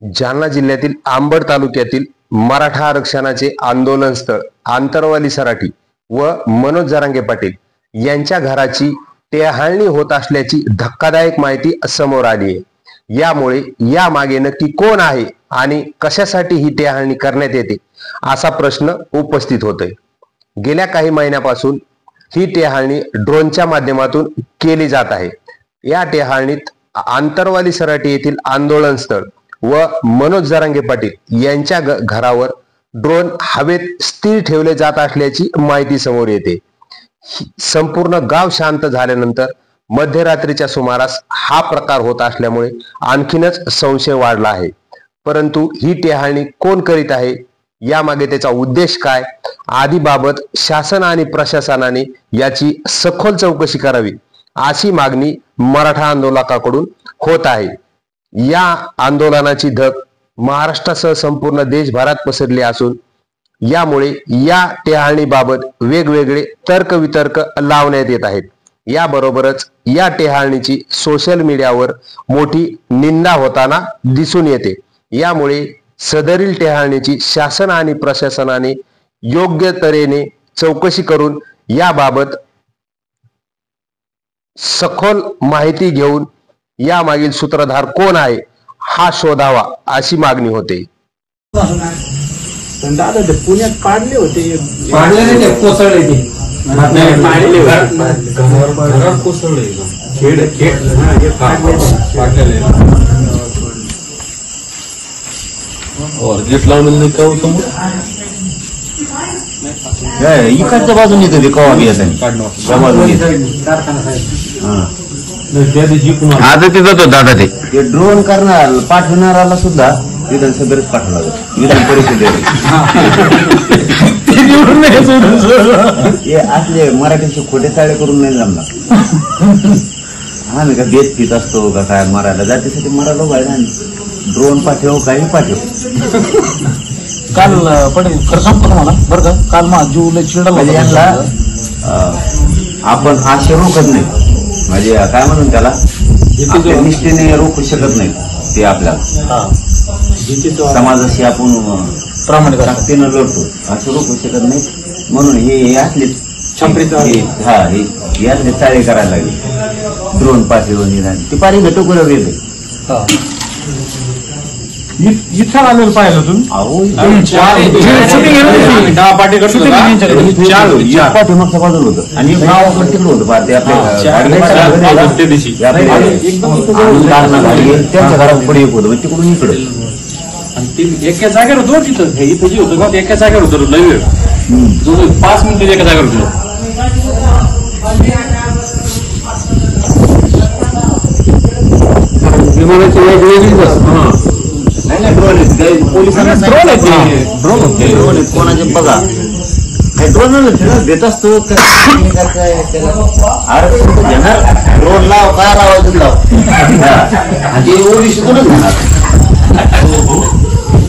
जालना जिल्ह्यातील अंबड तालुक्यातील मराठा आरक्षणाचे आंदोलन स्थळ आंतरवाली सराटी व मनोज जरांगे पाटील यांच्या घराची टेहाळणी होत असल्याची धक्कादायक माहिती समोर आली आहे। यामुळे या मागे नक्की कोण आहे आणि कशासाठी ही टेहाळणी करण्यात येते असा प्रश्न उपस्थित होतोय। गेल्या काही महिन्यापासून ही टेहाळणी ड्रोनच्या माध्यमातून केली जात आहे। या टेहाळणीत आंतरवाली सराटी येथील आंदोलन स्थळ व मनोज जरांगे पाटील यांच्या घरावर ड्रोन हवेत स्थिर ठेवले जात असल्याची माहिती समोर येते। संपूर्ण गाव शांत झाल्यानंतर मध्यरात्रीच्या सुमारास हा प्रकार होत असल्यामुळे आणखीनच संशय वाढला आहे। परंतु ही टेहाळणी कोण करीत आहे, यामागे त्याचा उद्देश काय, आदीबाबत शासन आणि प्रशासनाने याची सखोल चौकशी करावी अशी मागणी मराठा आंदोलकांकडून होत आहे। या आंदोलनाची धग महाराष्ट्रासह संपूर्ण देशभरात पसरली असून यामुळे या टेहाळणीबाबत वेगवेगळे तर्कवितर्क लावण्यात येत आहेत। याबरोबरच या टेहाळणीची सोशल मीडियावर मोठी निंदा होताना दिसून येते। यामुळे सदरील टेहाळणीची शासन आणि प्रशासनाने योग्य तऱ्हेने चौकशी करून याबाबत सखोल माहिती घेऊन यामागील सूत्रधार कोण आहे हा शोधावा अशी मागणी होते। दादा ते पुण्यात पाडले होते, पाडले नाही ते कोसळले, ते पाडले घरात कोसळले, खेड खेड पाडलेले और गेट लावलेलं नाही का समोर इकडच्या बाजून येतो ते कवा बी आता तिथं तो दादा ते ड्रोन करणार पाठवणाराला सुद्धा तिथं सगळंच पाठवलं विधान परिषदेत असले मराठीचे खोटे चाळे करून नाही जमणार। आम्ही का बेत पित असतो का काय मरायला जातीसाठी मरायला पाहिजे, ड्रोन पाठव काही पाठव। काल पडेल खरं सांगतो तुम्हाला बरं का, काल माझा जीव लय चिडला यांना आपण आशे रोखत नाही, म्हणजे काय म्हणून त्याला आपल्या निष्ठेने रोखू शकत नाही। ते आपल्याला समाजाशी आपण प्रामाणिक ताकदीनं लढतो असं रोखू शकत नाही, म्हणून हे असले हे असले चाळे करायला लागले। ड्रोन पाठवून ती पारी टोकर गेले इथं आलेलं पाहिलं तुम्ही पाठीमागचं बाजूला होतं आणि गावाकडे तिकडं होतं पार ते त्यांच्या घरात पुढे एक होतं तिकडून इकडं आणि ते एका जागेवर होतो। तिथं इथं जे होतं ते एका जागेवर होतं, लय वेळ 5 मिनिटं एका जागेवर होतं। विमानाची वेगवेगळीच कोणाचे बघा ड्रोन देत असतो आरक्षण घेणार, ड्रोन लाव का लावायचं लाव ओबीसीतूनच घेणार।